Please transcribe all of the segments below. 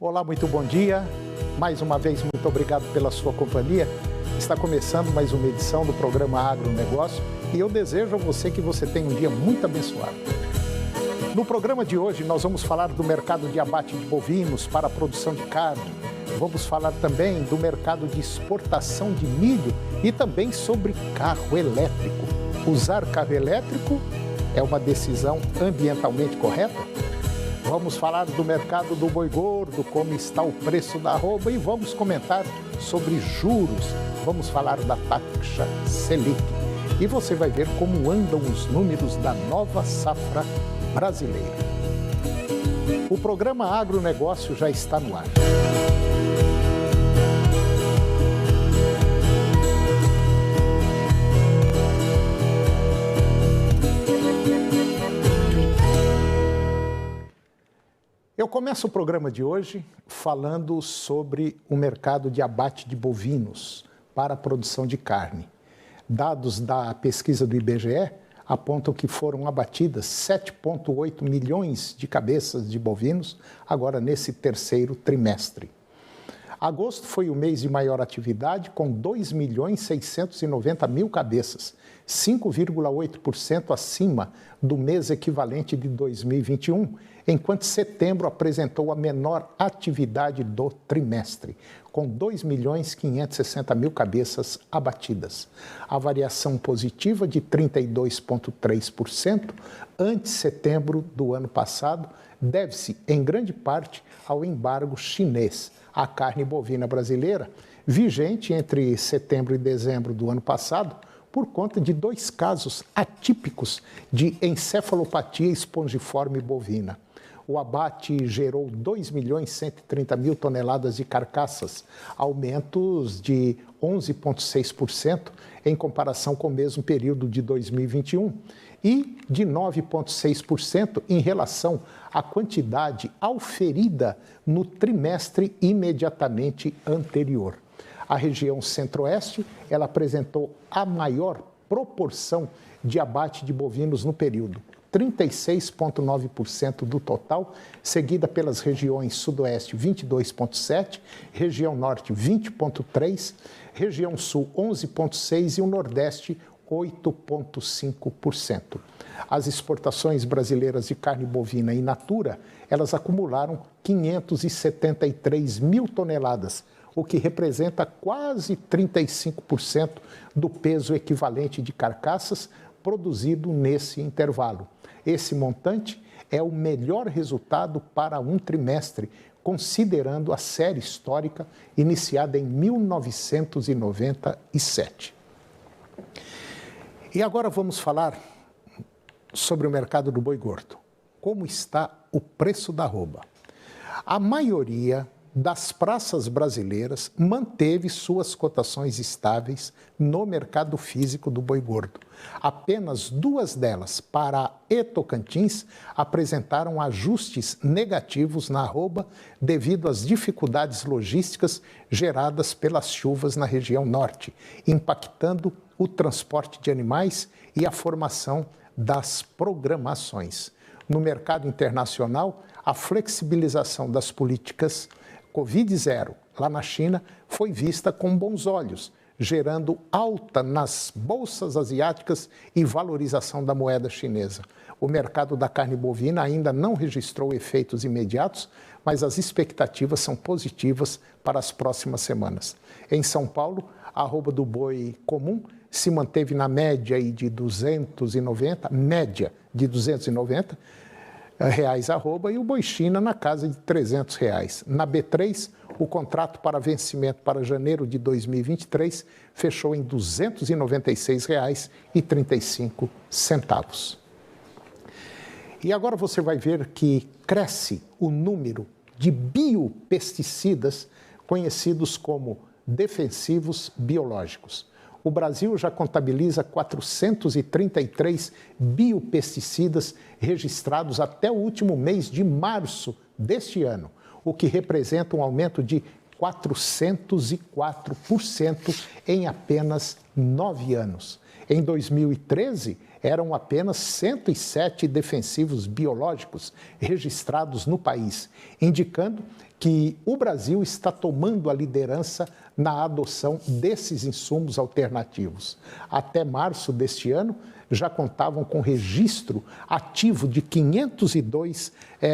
Olá, muito bom dia. Mais uma vez, muito obrigado pela sua companhia. Está começando mais uma edição do programa Agronegócio e eu desejo a você que você tenha um dia muito abençoado. No programa de hoje, nós vamos falar do mercado de abate de bovinos para a produção de carne. Vamos falar também do mercado de exportação de milho e também sobre carro elétrico. Usar carro elétrico é uma decisão ambientalmente correta? Vamos falar do mercado do boi gordo, como está o preço da arroba e vamos comentar sobre juros. Vamos falar da taxa Selic. E você vai ver como andam os números da nova safra brasileira. O programa Agronegócio já está no ar. Eu começo o programa de hoje falando sobre o mercado de abate de bovinos para a produção de carne. Dados da pesquisa do IBGE apontam que foram abatidas 7,8 milhões de cabeças de bovinos agora nesse terceiro trimestre. Agosto foi o mês de maior atividade, com 2.690.000 cabeças, 5,8% acima do mês equivalente de 2021, enquanto setembro apresentou a menor atividade do trimestre, com 2.560.000 cabeças abatidas. A variação positiva de 32,3% ante setembro do ano passado deve-se, em grande parte, ao embargo chinês à carne bovina brasileira, vigente entre setembro e dezembro do ano passado, por conta de 2 casos atípicos de encefalopatia espongiforme bovina. O abate gerou 2.130.000 toneladas de carcaças, aumentos de 11,6% em comparação com o mesmo período de 2021 e de 9,6% em relação à quantidade auferida no trimestre imediatamente anterior. A região centro-oeste, ela apresentou a maior proporção de abate de bovinos no período, 36,9% do total, seguida pelas regiões sudoeste 22,7%, região norte 20,3%, região sul 11,6% e o nordeste 8,5%. As exportações brasileiras de carne bovina in natura, elas acumularam 573.000 toneladas, o que representa quase 35% do peso equivalente de carcaças produzido nesse intervalo. Esse montante é o melhor resultado para um trimestre, considerando a série histórica iniciada em 1997. E agora vamos falar sobre o mercado do boi gordo. Como está o preço da arroba? A maioria das praças brasileiras manteve suas cotações estáveis no mercado físico do boi gordo. Apenas 2 delas, Pará e Tocantins, apresentaram ajustes negativos na arroba devido às dificuldades logísticas geradas pelas chuvas na região norte, impactando o transporte de animais e a formação das programações. No mercado internacional, a flexibilização das políticas Covid-0 lá na China foi vista com bons olhos, gerando alta nas bolsas asiáticas e valorização da moeda chinesa. O mercado da carne bovina ainda não registrou efeitos imediatos, mas as expectativas são positivas para as próximas semanas. Em São Paulo, a arroba do boi comum se manteve na média de 290, reais arroba, e o boi China na casa de R$300. Na B3, o contrato para vencimento para janeiro de 2023 fechou em R$ 296,35. E agora você vai ver que cresce o número de biopesticidas conhecidos como defensivos biológicos. O Brasil já contabiliza 433 biopesticidas registrados até o último mês de março deste ano, o que representa um aumento de 404% em apenas 9 anos. Em 2013, eram apenas 107 defensivos biológicos registrados no país, indicando que o Brasil está tomando a liderança na adoção desses insumos alternativos. Até março deste ano, já contavam com registro ativo de 502,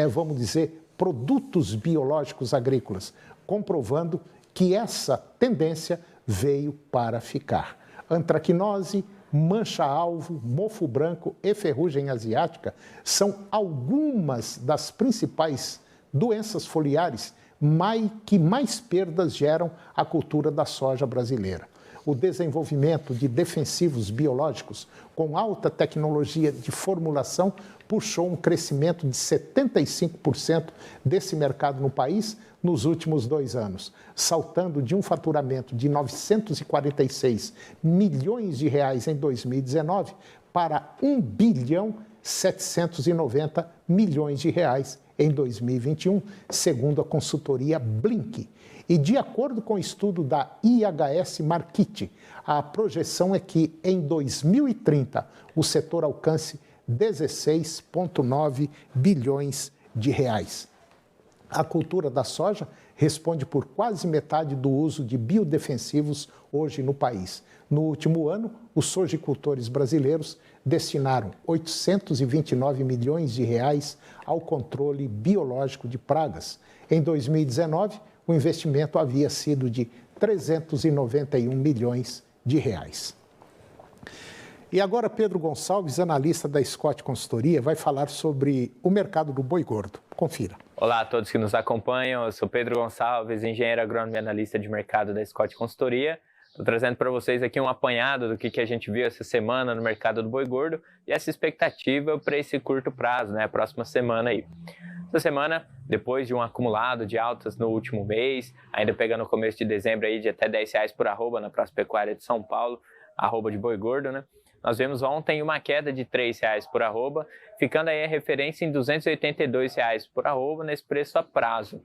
vamos dizer, produtos biológicos agrícolas, comprovando que essa tendência veio para ficar. Antracnose, mancha-alvo, mofo branco e ferrugem asiática são algumas das principais doenças foliares que mais perdas geram à cultura da soja brasileira. O desenvolvimento de defensivos biológicos com alta tecnologia de formulação puxou um crescimento de 75% desse mercado no país nos últimos 2 anos, saltando de um faturamento de 946 milhões de reais em 2019 para 1 bilhão 790 milhões de reais em 2021, segundo a consultoria Blink. E de acordo com o estudo da IHS Markit, a projeção é que em 2030 o setor alcance 16,9 bilhões de reais. A cultura da soja responde por quase metade do uso de biodefensivos hoje no país. No último ano, os sojicultores brasileiros destinaram 829 milhões de reais ao controle biológico de pragas. Em 2019, o investimento havia sido de 391 milhões de reais. E agora Pedro Gonçalves, analista da Scott Consultoria, vai falar sobre o mercado do boi gordo. Confira. Olá a todos que nos acompanham, eu sou Pedro Gonçalves, engenheiro agrônomo e analista de mercado da Scott Consultoria. Estou trazendo para vocês aqui um apanhado do que a gente viu essa semana no mercado do boi gordo e essa expectativa para esse curto prazo, a próxima semana aí. Essa semana, depois de um acumulado de altas no último mês, ainda pegando o começo de dezembro aí de até R$10 por arroba na Praça Pecuária de São Paulo, arroba de boi gordo, Nós vemos ontem uma queda de R$3 por arroba, ficando aí a referência em R$282 por arroba nesse preço a prazo.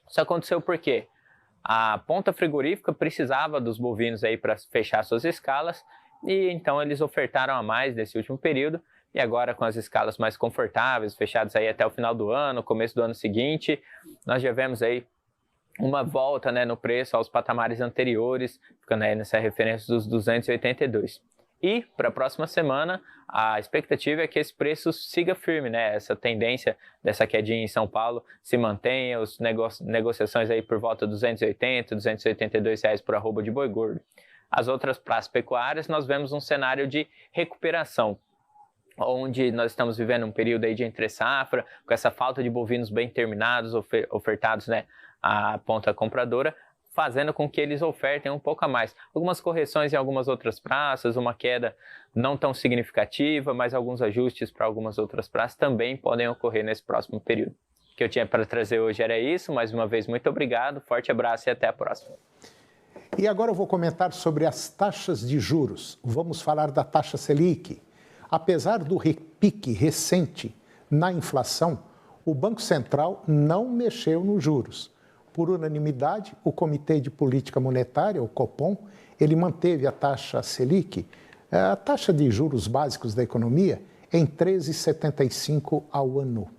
Isso aconteceu por quê? A ponta frigorífica precisava dos bovinos aí para fechar suas escalas e então eles ofertaram a mais nesse último período e agora com as escalas mais confortáveis, fechadas aí até o final do ano, começo do ano seguinte, nós já vemos aí uma volta no preço aos patamares anteriores, ficando aí nessa referência dos 282. E para a próxima semana, a expectativa é que esse preço siga firme, Essa tendência dessa quedinha em São Paulo se mantenha, as negociações aí por volta de 280, R$282 por arroba de boi gordo. As outras praças pecuárias, nós vemos um cenário de recuperação, onde nós estamos vivendo um período aí de entre-safra, com essa falta de bovinos bem terminados, ofertados à ponta compradora, fazendo com que eles ofertem um pouco a mais. Algumas correções em algumas outras praças, uma queda não tão significativa, mas alguns ajustes para algumas outras praças também podem ocorrer nesse próximo período. O que eu tinha para trazer hoje era isso. Mais uma vez, muito obrigado, forte abraço e até a próxima. E agora eu vou comentar sobre as taxas de juros. Vamos falar da taxa Selic. Apesar do repique recente na inflação, o Banco Central não mexeu nos juros. Por unanimidade, o Comitê de Política Monetária, o Copom, ele manteve a taxa Selic, a taxa de juros básicos da economia, em 13,75 ao ano.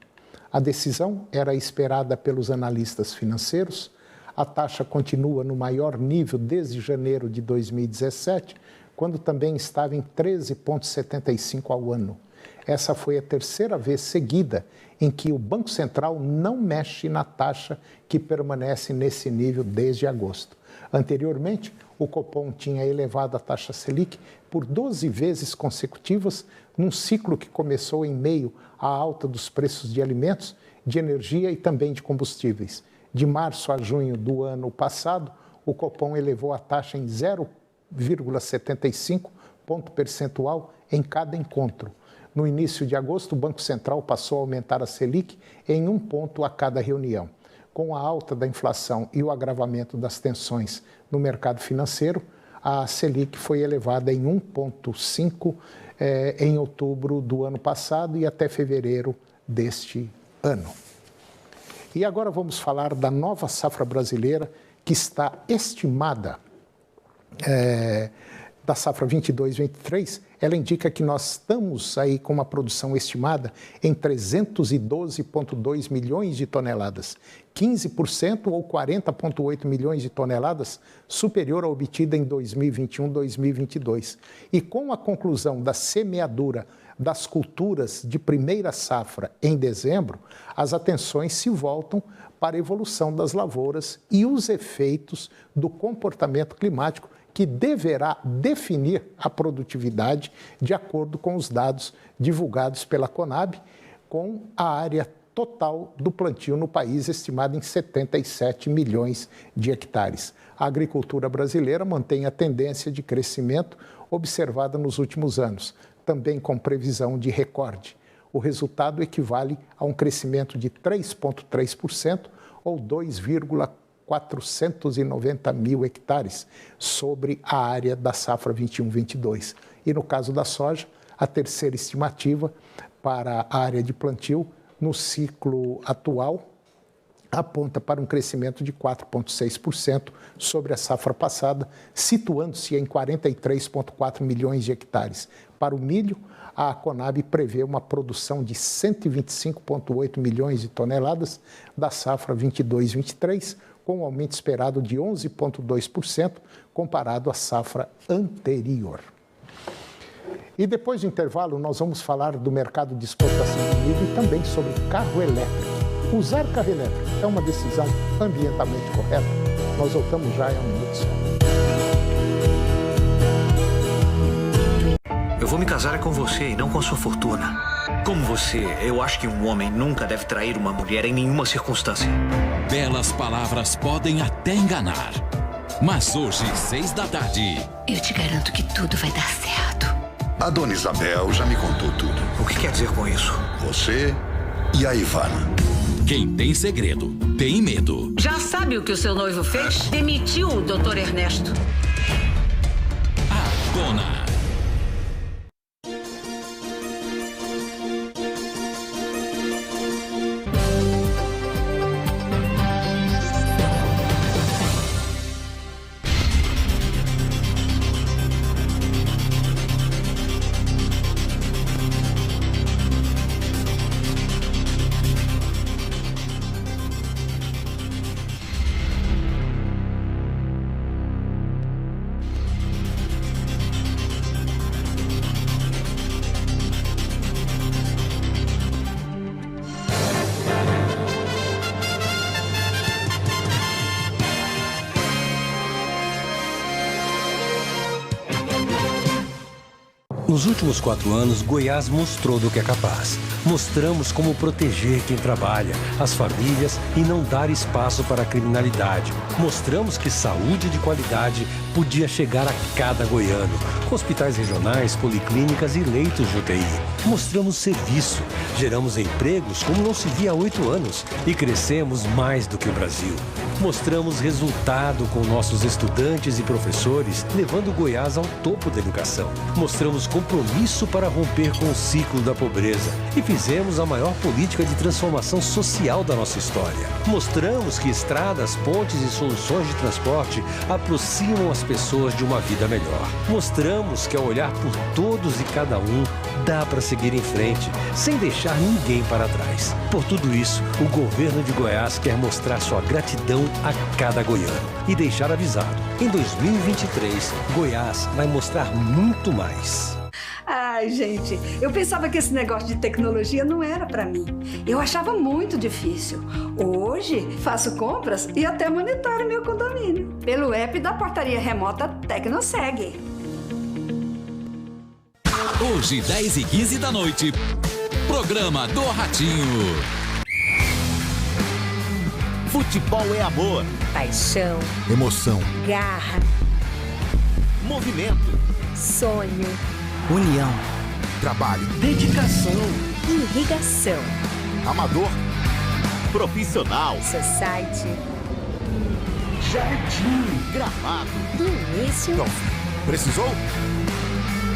A decisão era esperada pelos analistas financeiros. A taxa continua no maior nível desde janeiro de 2017, quando também estava em 13,75 ao ano. Essa foi a terceira vez seguida em que o Banco Central não mexe na taxa, que permanece nesse nível desde agosto. Anteriormente, o Copom tinha elevado a taxa Selic por 12 vezes consecutivas, num ciclo que começou em meio à alta dos preços de alimentos, de energia e também de combustíveis. De março a junho do ano passado, o Copom elevou a taxa em 0,75 ponto percentual em cada encontro. No início de agosto, o Banco Central passou a aumentar a Selic em 1 ponto a cada reunião. Com a alta da inflação e o agravamento das tensões no mercado financeiro, a Selic foi elevada em 1,5 em outubro do ano passado e até fevereiro deste ano. E agora vamos falar da nova safra brasileira, que está estimada da safra 22-23, ela indica que nós estamos aí com uma produção estimada em 312,2 milhões de toneladas, 15% ou 40,8 milhões de toneladas superior à obtida em 2021-2022. E com a conclusão da semeadura das culturas de primeira safra em dezembro, as atenções se voltam para a evolução das lavouras e os efeitos do comportamento climático que deverá definir a produtividade de acordo com os dados divulgados pela Conab, com a área total do plantio no país estimada em 77 milhões de hectares. A agricultura brasileira mantém a tendência de crescimento observada nos últimos anos, também com previsão de recorde. O resultado equivale a um crescimento de 3,3% ou 2,490 mil hectares sobre a área da safra 21-22. E no caso da soja, a terceira estimativa para a área de plantio no ciclo atual aponta para um crescimento de 4,6% sobre a safra passada, situando-se em 43,4 milhões de hectares. Para o milho, a Conab prevê uma produção de 125,8 milhões de toneladas da safra 22-23, com um aumento esperado de 11,2% comparado à safra anterior. E depois do intervalo, nós vamos falar do mercado de exportação de milho e também sobre carro elétrico. Usar carro elétrico é uma decisão ambientalmente correta? Nós voltamos já em um minuto só. Eu vou me casar com você e não com a sua fortuna. Como você, eu acho que um homem nunca deve trair uma mulher em nenhuma circunstância. Belas palavras podem até enganar. Mas hoje, 6 da tarde... Eu te garanto que tudo vai dar certo. A dona Isabel já me contou tudo. O que quer dizer com isso? Você e a Ivana. Quem tem segredo, tem medo. Já sabe o que o seu noivo fez? Demitiu o Dr. Ernesto. A dona. Nos últimos 4 anos, Goiás mostrou do que é capaz. Mostramos como proteger quem trabalha, as famílias e não dar espaço para a criminalidade. Mostramos que saúde de qualidade podia chegar a cada goiano, com hospitais regionais, policlínicas e leitos de UTI. Mostramos serviço, geramos empregos como não se via há 8 anos e crescemos mais do que o Brasil. Mostramos resultado com nossos estudantes e professores, levando Goiás ao topo da educação. Mostramos compromisso para romper com o ciclo da pobreza e fizemos a maior política de transformação social da nossa história. Mostramos que estradas, pontes e soluções de transporte aproximam as pessoas de uma vida melhor. Mostramos que ao olhar por todos e cada um, dá para seguir em frente, sem deixar ninguém para trás. Por tudo isso, o governo de Goiás quer mostrar sua gratidão a cada goiano e deixar avisado, em 2023, Goiás vai mostrar muito mais. Ai, gente, eu pensava que esse negócio de tecnologia não era pra mim. Eu achava muito difícil. Hoje, faço compras e até monitoro meu condomínio pelo app da portaria remota Tecnoseg. Hoje, 10h15 da noite, programa do Ratinho. Futebol é amor, paixão, emoção, garra, movimento, sonho, união, trabalho, dedicação, irrigação, amador, profissional, society, jardim, gramado, início. Não. Precisou?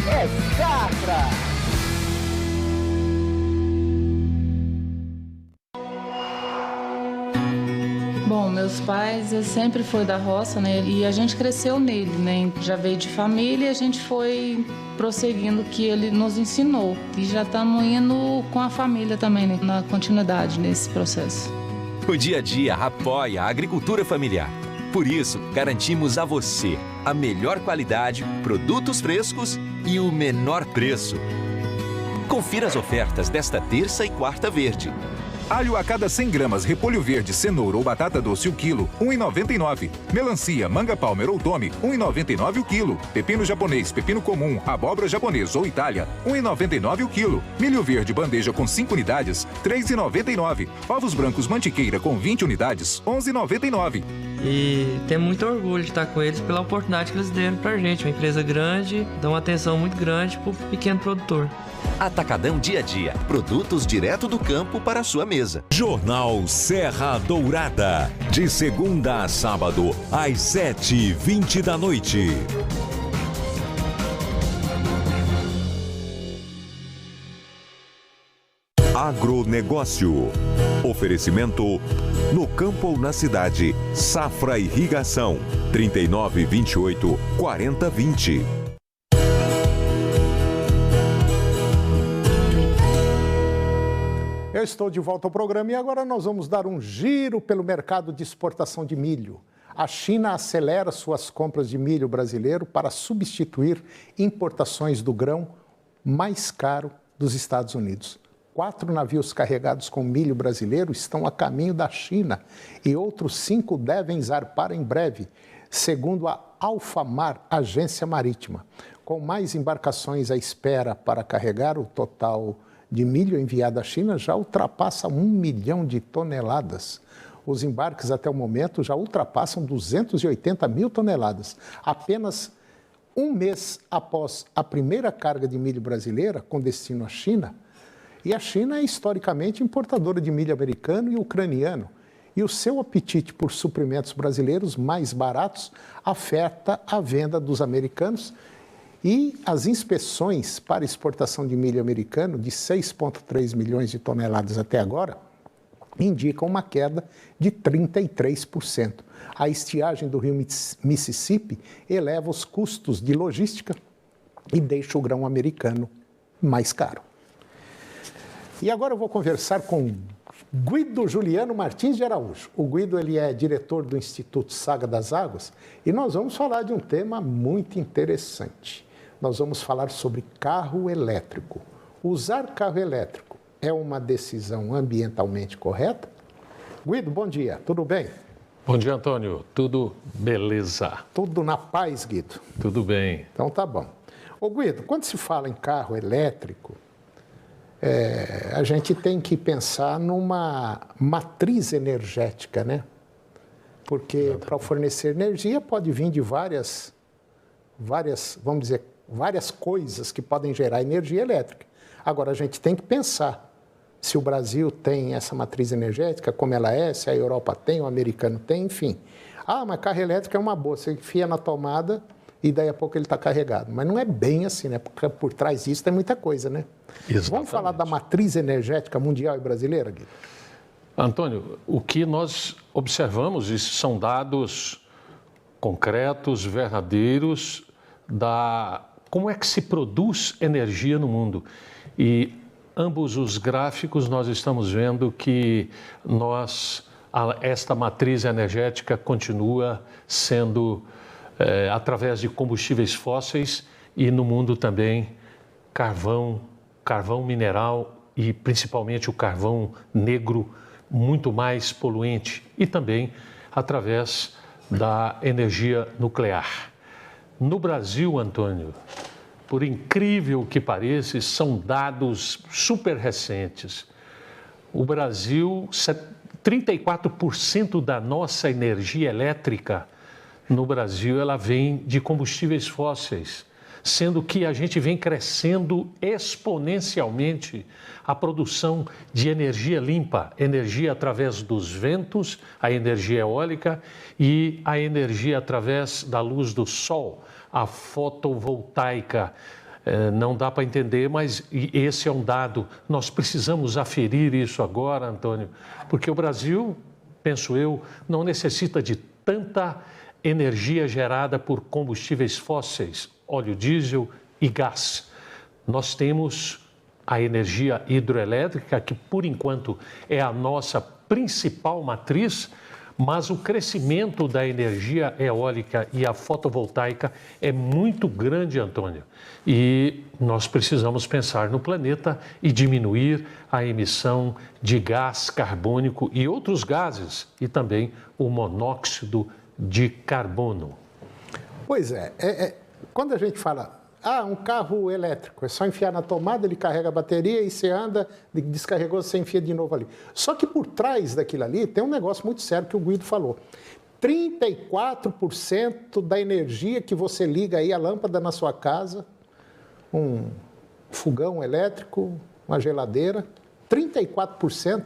É Safra! Bom, meus pais sempre foi da roça, né? E a gente cresceu nele, né? Já veio de família e a gente foi prosseguindo o que ele nos ensinou. E já estamos indo com a família também, né? Na continuidade nesse processo. O dia a dia apoia a agricultura familiar. Por isso, garantimos a você a melhor qualidade, produtos frescos e o menor preço. Confira as ofertas desta terça e quarta verde. Alho a cada 100 gramas, repolho verde, cenoura ou batata doce o quilo, R$ 1,99. Melancia, manga palmer ou tome, R$ 1,99 o quilo. Pepino japonês, pepino comum, abóbora japonês ou Itália, R$ 1,99 o quilo. Milho verde, bandeja com 5 unidades, R$ 3,99. Ovos brancos mantiqueira com 20 unidades, R$ 11,99. E tenho muito orgulho de estar com eles pela oportunidade que eles deram pra gente. Uma empresa grande, dá uma atenção muito grande pro pequeno produtor. Atacadão Dia a Dia. Produtos direto do campo para a sua mesa. Jornal Serra Dourada. De segunda a sábado, às 7h20 da noite. Agronegócio. Oferecimento no campo ou na cidade. Safra Irrigação. 3928 4020. Eu estou de volta ao programa e agora nós vamos dar um giro pelo mercado de exportação de milho. A China acelera suas compras de milho brasileiro para substituir importações do grão mais caro dos Estados Unidos. 4 navios carregados com milho brasileiro estão a caminho da China e outros 5 devem zarpar em breve, segundo a Alfamar, agência marítima. Com mais embarcações à espera para carregar, o total de milho enviado à China já ultrapassa 1 milhão de toneladas. Os embarques até o momento já ultrapassam 280 mil toneladas. Apenas um mês após a primeira carga de milho brasileira com destino à China, e a China é historicamente importadora de milho americano e ucraniano, e o seu apetite por suprimentos brasileiros mais baratos afeta a venda dos americanos. E as inspeções para exportação de milho americano, de 6,3 milhões de toneladas até agora, indicam uma queda de 33%. A estiagem do rio Mississippi eleva os custos de logística e deixa o grão americano mais caro. E agora eu vou conversar com Guido Juliano Martins de Araújo. O Guido ele é diretor do Instituto Saga das Águas e nós vamos falar de um tema muito interessante. Nós vamos falar sobre carro elétrico. Usar carro elétrico é uma decisão ambientalmente correta? Guido, bom dia, tudo bem? Bom dia, Antônio. Tudo beleza? Tudo na paz, Guido? Tudo bem. Então tá bom. Ô Guido, quando se fala em carro elétrico, a gente tem que pensar numa matriz energética, né? Porque para fornecer energia pode vir de várias, vamos dizer, várias coisas que podem gerar energia elétrica. Agora, a gente tem que pensar se o Brasil tem essa matriz energética, como ela é, se a Europa tem, o americano tem, enfim. Ah, mas carro elétrico é uma boa, você enfia na tomada e daí a pouco ele está carregado. Mas não é bem assim, né? Porque por trás disso tem muita coisa, né? Exatamente. Vamos falar da matriz energética mundial e brasileira, Guido? Antônio, o que nós observamos, isso são dados concretos, verdadeiros, como é que se produz energia no mundo. E ambos os gráficos nós estamos vendo que esta matriz energética continua sendo através de combustíveis fósseis e no mundo também carvão mineral e principalmente o carvão negro muito mais poluente e também através da energia nuclear. No Brasil, Antônio, por incrível que pareça, são dados super recentes. O Brasil, 34% da nossa energia elétrica no Brasil, ela vem de combustíveis fósseis, sendo que a gente vem crescendo exponencialmente a produção de energia limpa, energia através dos ventos, a energia eólica e a energia através da luz do sol, a fotovoltaica. Não dá para entender, mas esse é um dado. Nós precisamos aferir isso agora, Antônio, porque o Brasil penso eu, não necessita de tanta energia gerada por combustíveis fósseis, óleo diesel e gás. Nós temos a energia hidroelétrica, que por enquanto é a nossa principal matriz, mas o crescimento da energia eólica e a fotovoltaica é muito grande, Antônio. E nós precisamos pensar no planeta e diminuir a emissão de gás carbônico e outros gases, e também o monóxido de carbono. Pois é, quando a gente fala, um carro elétrico, é só enfiar na tomada, ele carrega a bateria e você anda, descarregou, você enfia de novo ali. Só que por trás daquilo ali tem um negócio muito sério que o Guido falou. 34% da energia que você liga aí, a lâmpada na sua casa, um fogão elétrico, uma geladeira, 34%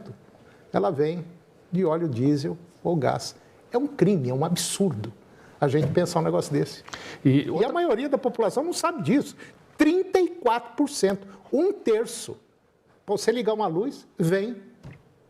ela vem de óleo diesel ou gás. É um crime, é um absurdo a gente pensar um negócio desse. E a maioria da população não sabe disso. 34%, 1/3, para você ligar uma luz, vem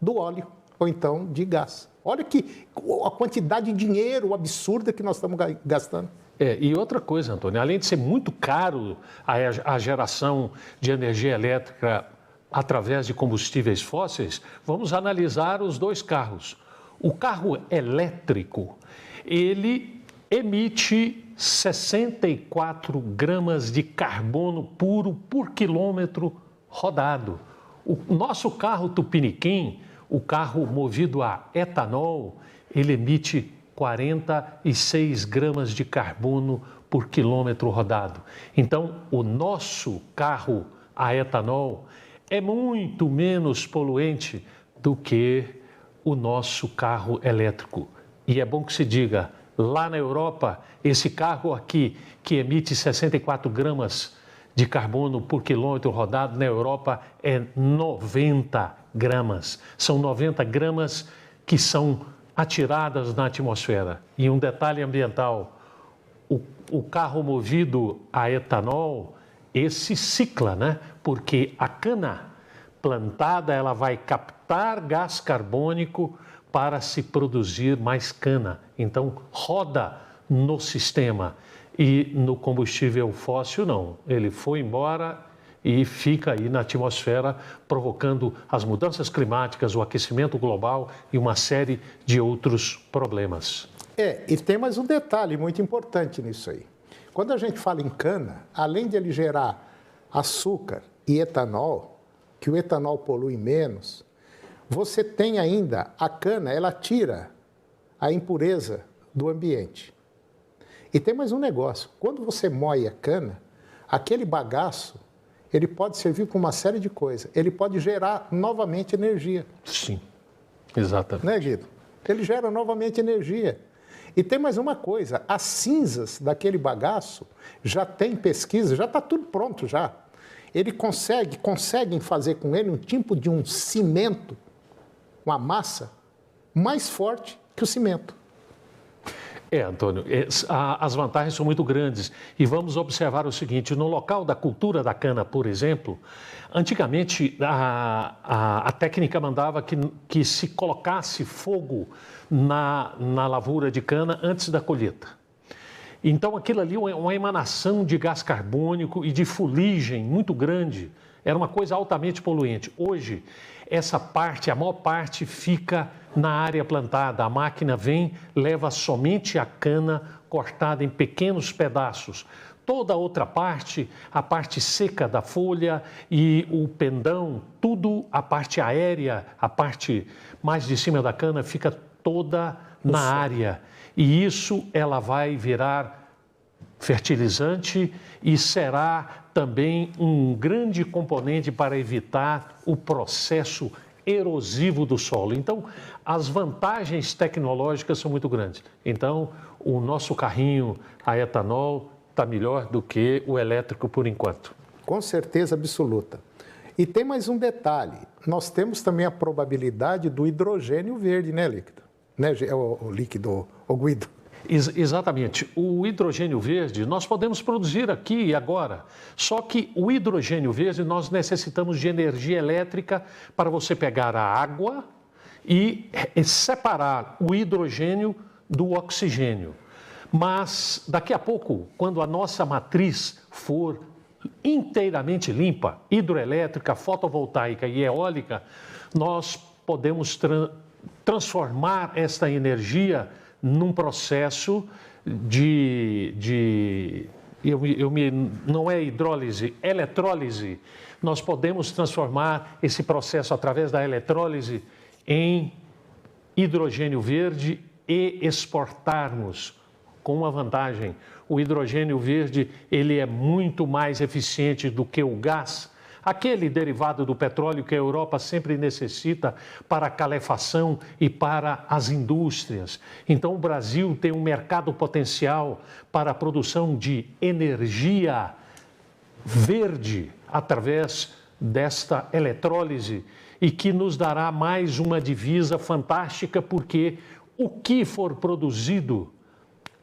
do óleo ou então de gás. Olha que a quantidade de dinheiro absurda que nós estamos gastando. E outra coisa, Antônio, além de ser muito caro a geração de energia elétrica através de combustíveis fósseis, vamos analisar os dois carros. O carro elétrico, ele emite 64 gramas de carbono puro por quilômetro rodado. O nosso carro tupiniquim, o carro movido a etanol, ele emite 46 gramas de carbono por quilômetro rodado. Então, o nosso carro a etanol é muito menos poluente do que o nosso carro elétrico. E é bom que se diga, lá na Europa, esse carro aqui, que emite 64 gramas de carbono por quilômetro rodado, na Europa é 90 gramas. São 90 gramas que são atiradas na atmosfera. E um detalhe ambiental, o carro movido a etanol, esse cicla, né? Porque a cana plantada, ela vai captar gás carbônico para se produzir mais cana. Então, roda no sistema. E no combustível fóssil, não. Ele foi embora e fica aí na atmosfera, provocando as mudanças climáticas, o aquecimento global e uma série de outros problemas. E tem mais um detalhe muito importante nisso aí. Quando a gente fala em cana, além de ele gerar açúcar e etanol, que o etanol polui menos, você tem ainda a cana, ela tira a impureza do ambiente. E tem mais um negócio, quando você moe a cana, aquele bagaço, ele pode servir para uma série de coisas. Ele pode gerar novamente energia. Sim, exatamente. Né, Guido? Ele gera novamente energia. E tem mais uma coisa, as cinzas daquele bagaço, já tem pesquisa, já está tudo pronto já. Ele conseguem fazer com ele um tipo de um cimento, uma massa, mais forte que o cimento. Antônio, as vantagens são muito grandes. E vamos observar o seguinte, no local da cultura da cana, por exemplo, antigamente a técnica mandava que se colocasse fogo na lavoura de cana antes da colheita. Então aquilo ali é uma emanação de gás carbônico e de fuligem muito grande. Era uma coisa altamente poluente. Hoje, essa parte, a maior parte, fica na área plantada. A máquina vem, leva somente a cana cortada em pequenos pedaços. Toda a outra parte, a parte seca da folha e o pendão, tudo, a parte aérea, a parte mais de cima da cana, fica toda na área. E isso ela vai virar fertilizante e será também um grande componente para evitar o processo erosivo do solo. Então, as vantagens tecnológicas são muito grandes. Então, o nosso carrinho a etanol está melhor do que o elétrico por enquanto. Com certeza absoluta. E tem mais um detalhe. Nós temos também a probabilidade do hidrogênio verde, né, líquido? Né, o líquido, o Guido? Exatamente. O hidrogênio verde nós podemos produzir aqui e agora. Só que o hidrogênio verde nós necessitamos de energia elétrica para você pegar a água e separar o hidrogênio do oxigênio. Mas daqui a pouco, quando a nossa matriz for inteiramente limpa, hidroelétrica, fotovoltaica e eólica, nós podemos transformar esta energia num processo não é hidrólise, eletrólise. Nós podemos transformar esse processo através da eletrólise em hidrogênio verde e exportarmos com uma vantagem. O hidrogênio verde, ele é muito mais eficiente do que o gás, aquele derivado do petróleo que a Europa sempre necessita para a calefação e para as indústrias. Então, o Brasil tem um mercado potencial para a produção de energia verde através desta eletrólise e que nos dará mais uma divisa fantástica, porque o que for produzido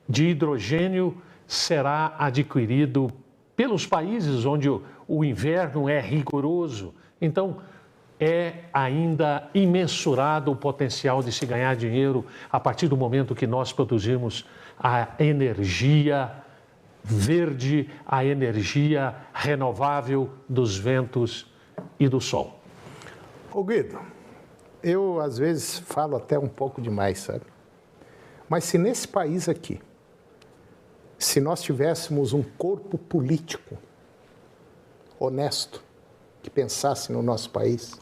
de hidrogênio será adquirido pelos países onde o inverno é rigoroso. Então, é ainda imensurado o potencial de se ganhar dinheiro a partir do momento que nós produzimos a energia verde, a energia renovável dos ventos e do sol. Ô Guido, eu às vezes falo até um pouco demais, sabe? Mas se nesse país aqui, se nós tivéssemos um corpo político honesto, que pensasse no nosso país,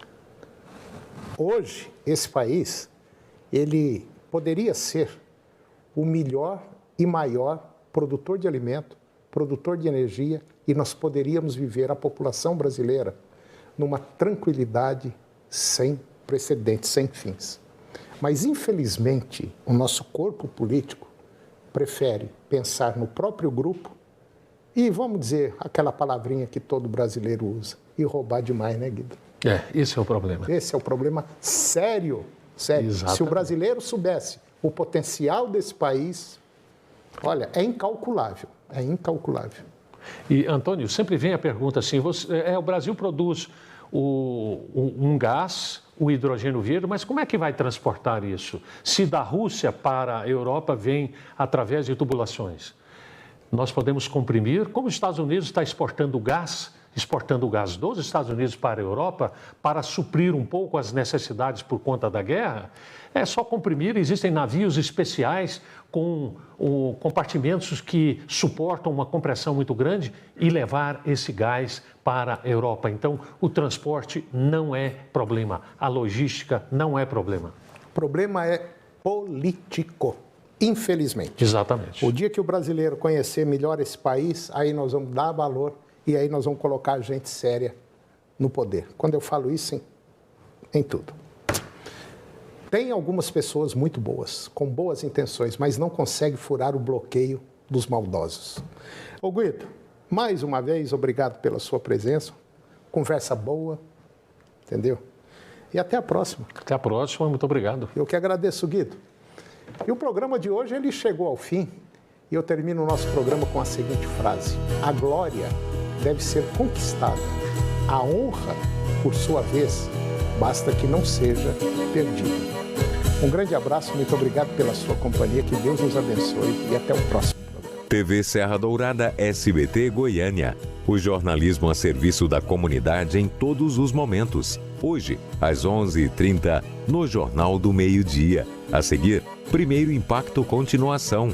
hoje esse país, ele poderia ser o melhor e maior produtor de alimento, produtor de energia, e nós poderíamos viver, a população brasileira, numa tranquilidade sem precedentes, sem fins. Mas, infelizmente, o nosso corpo político prefere pensar no próprio grupo e, vamos dizer, aquela palavrinha que todo brasileiro usa, e roubar demais, né, Guido? Esse é o problema. Esse é o problema sério, sério. Exatamente. Se o brasileiro soubesse o potencial desse país, olha, é incalculável, é incalculável. E, Antônio, sempre vem a pergunta assim, o Brasil produz um gás, o hidrogênio verde, mas como é que vai transportar isso? Se da Rússia para a Europa vem através de tubulações. Nós podemos comprimir, como os Estados Unidos está exportando gás dos Estados Unidos para a Europa, para suprir um pouco as necessidades por conta da guerra, é só comprimir. Existem navios especiais com compartimentos que suportam uma compressão muito grande e levar esse gás para a Europa. Então, o transporte não é problema, a logística não é problema. O problema é político, infelizmente. Exatamente. O dia que o brasileiro conhecer melhor esse país, aí nós vamos dar valor e aí nós vamos colocar gente séria no poder. Quando eu falo isso, em tudo. Tem algumas pessoas muito boas, com boas intenções, mas não conseguem furar o bloqueio dos maldosos. Ô Guido, mais uma vez, obrigado pela sua presença. Conversa boa, entendeu? E até a próxima. Até a próxima, muito obrigado. Eu que agradeço, Guido. E o programa de hoje, ele chegou ao fim. E eu termino o nosso programa com a seguinte frase: a glória deve ser conquistada. A honra, por sua vez, basta que não seja perdida. Um grande abraço, muito obrigado pela sua companhia, que Deus nos abençoe e até o próximo programa. TV Serra Dourada, SBT Goiânia. O jornalismo a serviço da comunidade em todos os momentos. Hoje, às 11h30, no Jornal do Meio-Dia. A seguir, Primeiro Impacto Continuação.